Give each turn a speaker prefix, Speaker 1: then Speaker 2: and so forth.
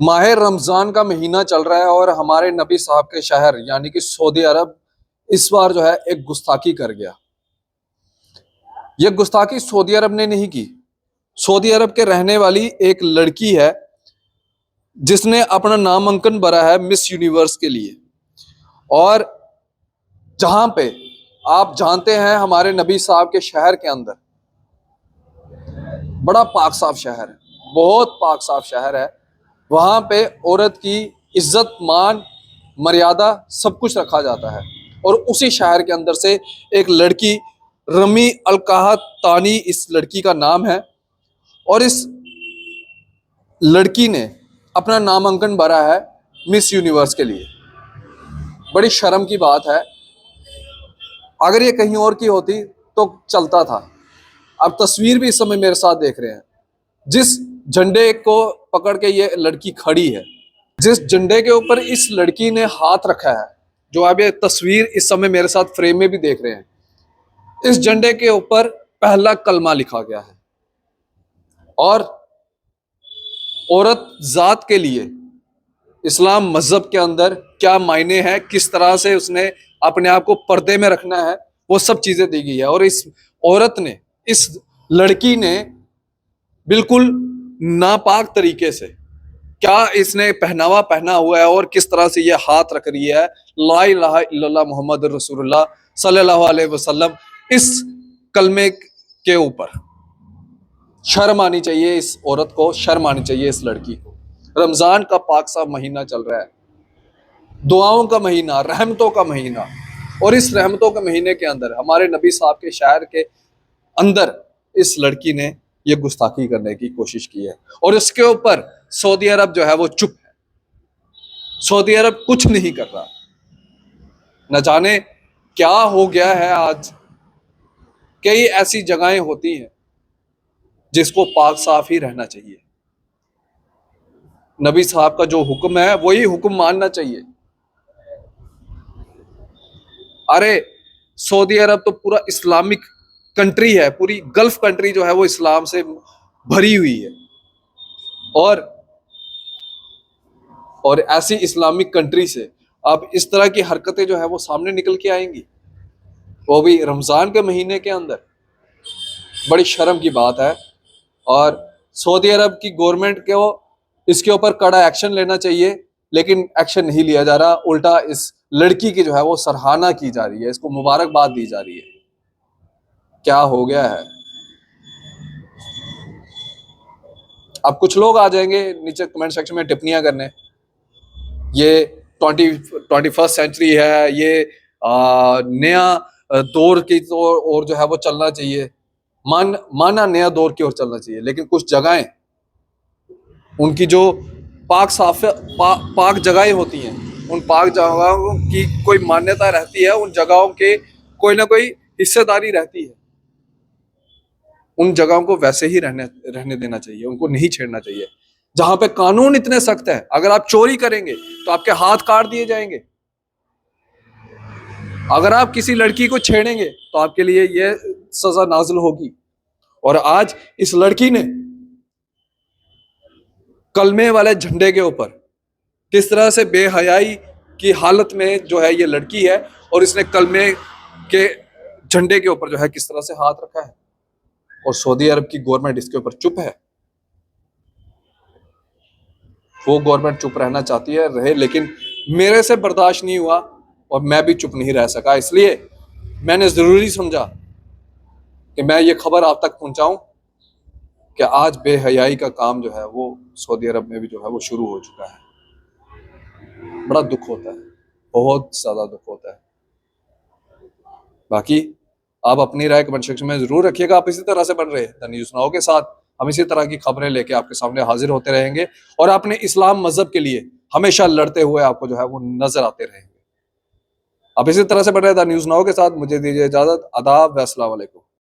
Speaker 1: माह रमज़ान का महीना चल रहा है और हमारे नबी साहब के शहर यानी कि सऊदी अरब इस बार जो है एक गुस्ताखी कर गया। यह गुस्ताखी सऊदी अरब ने नहीं की, सऊदी अरब के रहने वाली एक लड़की है जिसने अपना नामांकन भरा है मिस यूनिवर्स के लिए। और जहां पे आप जानते हैं हमारे नबी साहब के शहर के अंदर बड़ा पाक साफ शहर है, बहुत पाक साफ शहर है। वहां पे औरत की इज्जत मान मर्यादा सब कुछ रखा जाता है। और उसी शहर के अंदर से एक लड़की रमी अलकाहा तानी इस लड़की का नाम है और इस लड़की ने अपना नामांकन भरा है मिस यूनिवर्स के लिए। बड़ी शर्म की बात है, अगर ये कहीं और की होती तो चलता था। आप तस्वीर भी इस समय मेरे साथ देख रहे हैं, जिस झंडे को पकड़ के ये लड़की खड़ी है, जिस झंडे के ऊपर इस लड़की ने हाथ रखा है, जो आप ये तस्वीर इस समय मेरे साथ फ्रेम में भी देख रहे हैं, इस झंडे के ऊपर पहला कलमा लिखा गया है। और औरत जात के लिए इस्लाम मजहब के अंदर क्या मायने हैं, किस तरह से उसने अपने आप को पर्दे में रखना है, वो सब चीजें दी गई है। और इस औरत ने, इस लड़की ने बिल्कुल नापाक तरीके से क्या इसने पहनावा पहना हुआ है और किस तरह से ये हाथ रख रही है ला इलाहा इल्लल्लाह मुहम्मद रसूलुल्लाह सल्लल्लाहु अलैहि वसल्लम, इस कलमे के ऊपर। शर्म आनी चाहिए इस औरत को, शर्म आनी चाहिए इस लड़की को। रमजान का पाक साफ महीना चल रहा है, दुआओं का महीना, रहमतों का महीना, और इस रहमतों के महीने के अंदर हमारे नबी साहब के शहर के अंदर इस लड़की ने यह गुस्ताखी करने की कोशिश की है। और इसके ऊपर सऊदी अरब जो है वो चुप है, सऊदी अरब कुछ नहीं कर रहा। न जाने क्या हो गया है। आज कई ऐसी जगहें होती हैं जिसको पाक साफ ही रहना चाहिए। नबी साहब का जो हुक्म है वही हुक्म मानना चाहिए। अरे सऊदी अरब तो पूरा इस्लामिक कंट्री है, पूरी गल्फ कंट्री जो है वो इस्लाम से भरी हुई है। और ऐसी इस्लामिक कंट्री से अब इस तरह की हरकतें जो है वो सामने निकल के आएंगी, वो भी रमजान के महीने के अंदर। बड़ी शर्म की बात है। और सऊदी अरब की गवर्नमेंट को इसके ऊपर कड़ा एक्शन लेना चाहिए, लेकिन एक्शन नहीं लिया जा रहा। उल्टा इस लड़की की जो है वो सराहना की जा रही है, इसको मुबारकबाद दी जा रही है। क्या हो गया है। अब कुछ लोग आ जाएंगे नीचे कमेंट सेक्शन में टिप्पणियां करने, ये 21st सेंचुरी है, ये नया दौर की तो और जो है वो चलना चाहिए। माना नया दौर की ओर चलना चाहिए, लेकिन कुछ जगहें उनकी जो पाक जगहें होती हैं, उन पाक जगहों की कोई मान्यता रहती है, उन जगहों के कोई ना कोई हिस्सेदारी रहती है। उन जगहों को वैसे ही रहने देना चाहिए, उनको नहीं छेड़ना चाहिए। जहां पे कानून इतने सख्त है, अगर आप चोरी करेंगे तो आपके हाथ काट दिए जाएंगे। अगर आप किसी लड़की को छेड़ेंगे तो आपके लिए यह सजा नाजिल होगी। और आज इस लड़की ने कलमे वाले झंडे के ऊपर किस तरह से बेहयाई की हालत में जो है ये लड़की है, और इसने कलमे के झंडे के ऊपर जो है किस तरह से हाथ रखा है। और सऊदी अरब की गवर्नमेंट इसके ऊपर चुप है। वो गवर्नमेंट चुप रहना चाहती है रहे, लेकिन मेरे से बर्दाश्त नहीं हुआ और मैं भी चुप नहीं रह सका। इसलिए मैंने जरूरी समझा कि मैं ये खबर आप तक पहुंचाऊं कि आज बेहयाई का काम जो है वो सऊदी अरब में भी जो है वो शुरू हो चुका है। बड़ा दुख होता है, बहुत ज्यादा दुख होता है। बाकी आप अपनी राय कमेंट सेक्शन में जरूर रखिएगा। आप इसी तरह से बन रहे द न्यूज़ नाउ के साथ, हम इसी तरह की खबरें लेके आपके सामने हाजिर होते रहेंगे और अपने इस्लाम मजहब के लिए हमेशा लड़ते हुए आपको जो है वो नजर आते रहेंगे। आप इसी तरह से बन रहे द न्यूज़ नाउ के साथ। मुझे दीजिए इजाजत। आदाब व अस्सलाम वालेकुम।